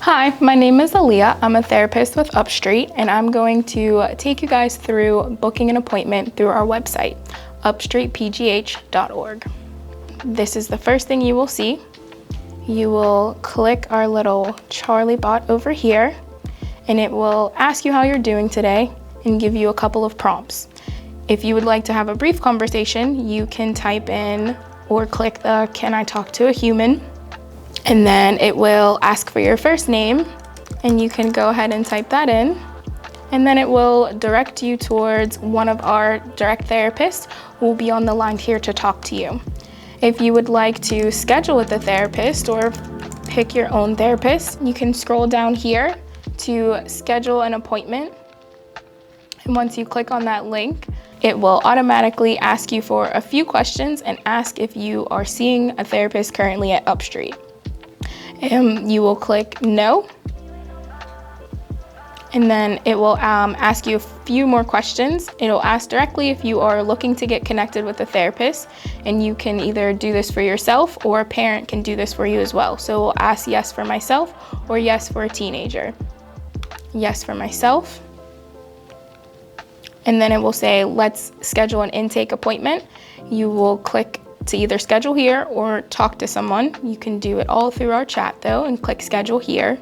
Hi, my name is Aaliyah. I'm a therapist with UpStreet, and I'm going to take you guys through booking an appointment through our website, upstreetpgh.org. This is the first thing you will see. You will click our little Charlie bot over here, and it will ask you how you're doing today and give you a couple of prompts. If you would like to have a brief conversation, you can type in or click the "Can I talk to a human?" And then it will ask for your first name, and you can go ahead and type that in. And then it will direct you towards one of our direct therapists who will be on the line here to talk to you. If you would like to schedule with a therapist or pick your own therapist, you can scroll down here to schedule an appointment. And once you click on that link, it will automatically ask you for a few questions and ask if you are seeing a therapist currently at UpStreet. You will click no, and then it will ask you a few more questions. It'll ask directly if you are looking to get connected with a therapist, and you can either do this for yourself or a parent can do this for you as well. So we'll ask yes for myself or yes for a teenager. Yes for myself. And then it will say, let's schedule an intake appointment. You will click to either schedule here or talk to someone. You can do it all through our chat though, and click schedule here.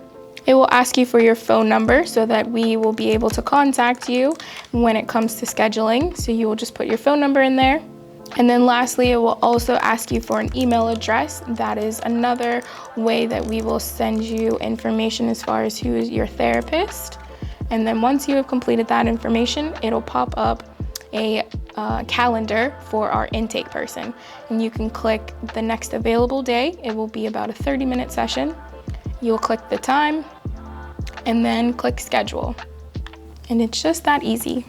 It will ask you for your phone number so that we will be able to contact you when it comes to scheduling. So you will just put your phone number in there. And then lastly, it will also ask you for an email address. That is another way that we will send you information as far as who is your therapist. And then once you have completed that information, it'll pop up a calendar for our intake person, and you can click the next available day. It will be about a 30-minute session. You'll click the time and then click schedule, and it's just that easy.